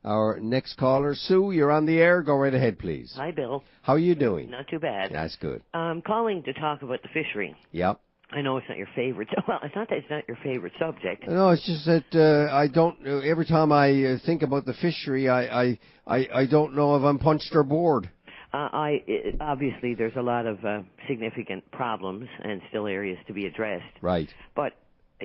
our next caller. Sue, you're on the air. Go right ahead, please. Hi, Bill. How are you doing? Not too bad. That's good. I'm calling to talk about the fishery. Yep. I know it's not your favorite. Well, it's not that it's not your favorite subject. No, it's just that I don't. Every time I think about the fishery, I don't know if I'm punched or bored. Obviously, there's a lot of significant problems and still areas to be addressed. Right. But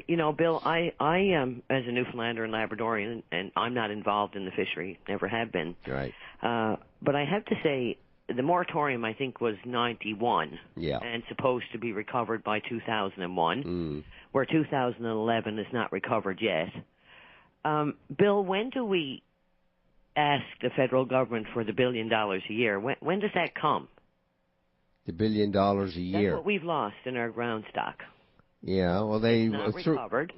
you know, Bill, I am as a Newfoundlander and Labradorian, and I'm not involved in the fishery. Never have been. Right. But I have to say, the moratorium, I think, was 91 and supposed to be recovered by 2001, where 2011 is not recovered yet. Bill, when do we ask the federal government for the $1 billion a year? When does that come? The $1 billion a year. That's what we've lost in our ground stock. Yeah, well, they recovered.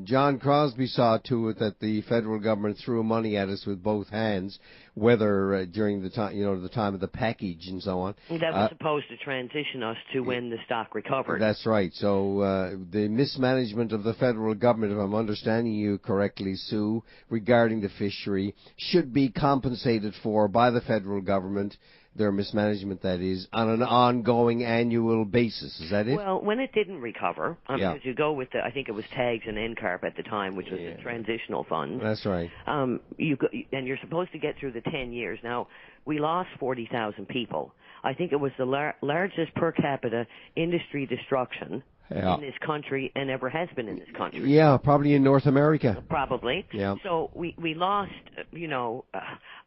John Crosby saw to it that the federal government threw money at us with both hands, whether during the time, the time of the package and so on. That was supposed to transition us to when the stock recovered. That's right. So the mismanagement of the federal government, if I'm understanding you correctly, Sue, regarding the fishery, should be compensated for by the federal government. Their mismanagement, that is, on an ongoing annual basis. Is that it? Well, when it didn't recover, because you go with I think it was TAGS and NCARP at the time, which was the transitional fund. That's right. And you're supposed to get through the 10 years. Now, we lost 40,000 people. I think it was the largest per capita industry destruction in this country and ever has been in this country. Yeah, probably in North America. Probably. Yeah. So we lost,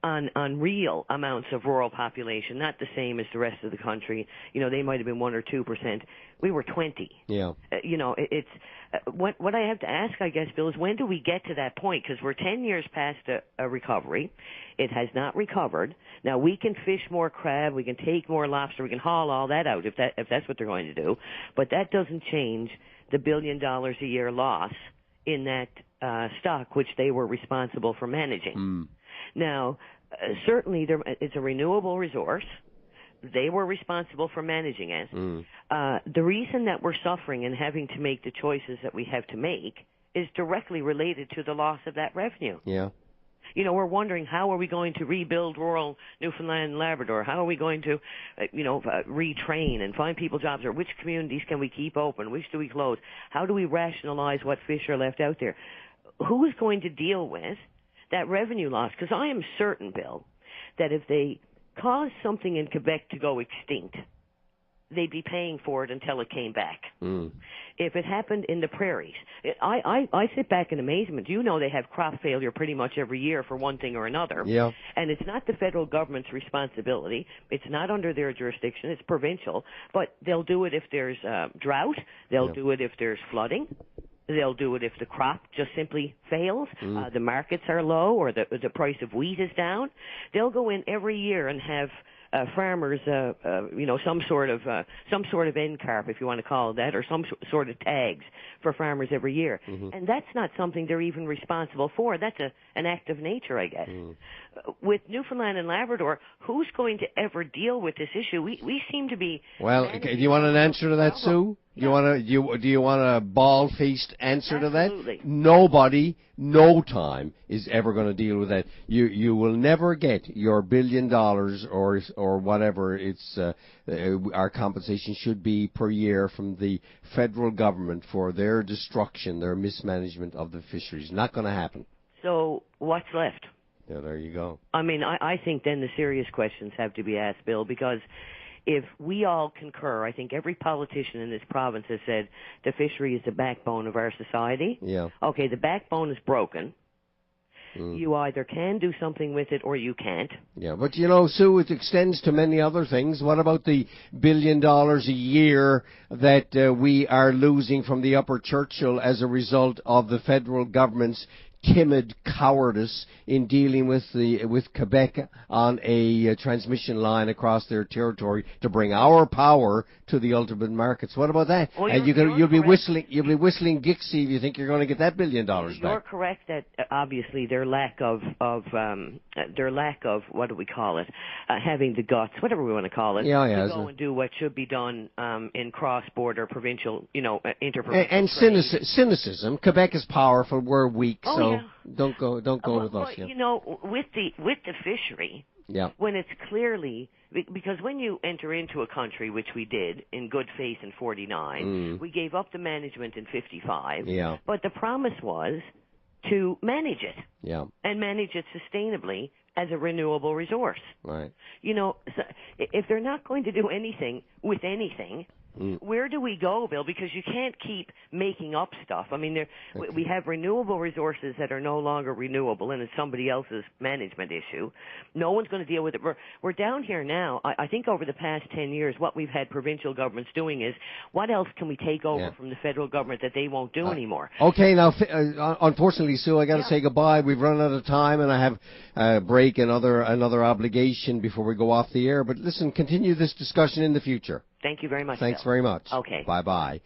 on real amounts of rural population, not the same as the rest of the country. They might have been 1 or 2%. We were 20. Yeah. It's what I have to ask, I guess, Bill, is when do we get to that point? Because we're 10 years past a recovery. It has not recovered. Now, we can fish more crab, we can take more lobster, we can haul all that out if that's what they're going to do. But that doesn't change the $1 billion a year loss in that stock, which they were responsible for managing. Now, certainly it's a renewable resource. They were responsible for managing it. The reason that we're suffering and having to make the choices that we have to make is directly related to the loss of that revenue. Yeah. We're wondering, how are we going to rebuild rural Newfoundland and Labrador? How are we going to, retrain and find people jobs? Or which communities can we keep open? Which do we close? How do we rationalize what fish are left out there? Who is going to deal with that revenue loss? Because I am certain, Bill, that if they caused something in Quebec to go extinct, they'd be paying for it until it came back. If it happened in the prairies, I sit back in amazement. They have crop failure pretty much every year for one thing or another. Yeah. And it's not the federal government's responsibility. It's not under their jurisdiction. It's provincial. But they'll do it if there's drought. They'll do it if there's flooding. They'll do it if the crop just simply fails, the markets are low, or the price of wheat is down. They'll go in every year and have farmers, some sort of NCARP, if you want to call it that, or some sort of tags for farmers every year. And that's not something they're even responsible for. That's an act of nature, I guess. With Newfoundland and Labrador, who's going to ever deal with this issue? We seem to be... Well, do you want an answer to that, Sue? Do you want a bald-faced answer to that? Nobody, no time is ever going to deal with that. You will never get your $1 billion or whatever our compensation should be per year from the federal government for their destruction, their mismanagement of the fisheries. Not going to happen. So what's left? Yeah, there you go. I mean, I think then the serious questions have to be asked, Bill, because if we all concur, I think every politician in this province has said the fishery is the backbone of our society. Yeah. Okay, the backbone is broken. You either can do something with it or you can't. Yeah, but Sue, it extends to many other things. What about the $1 billion a year that we are losing from the Upper Churchill as a result of the federal government's timid cowardice in dealing with Quebec on a transmission line across their territory to bring our power to the ultimate markets? What about that? Well, and you'll be whistling Gixie if you think you're going to get that $1 billion back. You're correct that obviously their lack of what do we call it, having the guts, whatever we want to call it, to go and do what should be done in cross-border provincial, interprovincial and cynicism. Quebec is powerful, we're weak. Oh, go. Don't go with us. Yeah. You know, with the fishery, yeah. when it's clearly, because when you enter into a country, which we did in good faith in 49, we gave up the management in 55, yeah. but the promise was to manage it, yeah. and manage it sustainably as a renewable resource. Right. You know, so if they're not going to do anything with anything, where do we go, Bill? Because you can't keep making up stuff. I mean, we have renewable resources that are no longer renewable, and it's somebody else's management issue. No one's going to deal with it. We're down here now. I think over the past 10 years, what we've had provincial governments doing is, what else can we take over from the federal government that they won't do anymore? Okay, now, unfortunately, Sue, I got to say goodbye. We've run out of time, and I have a break, another obligation before we go off the air. But listen, continue this discussion in the future. Thank you very much, Thanks Bill. very much. Okay. Bye-bye.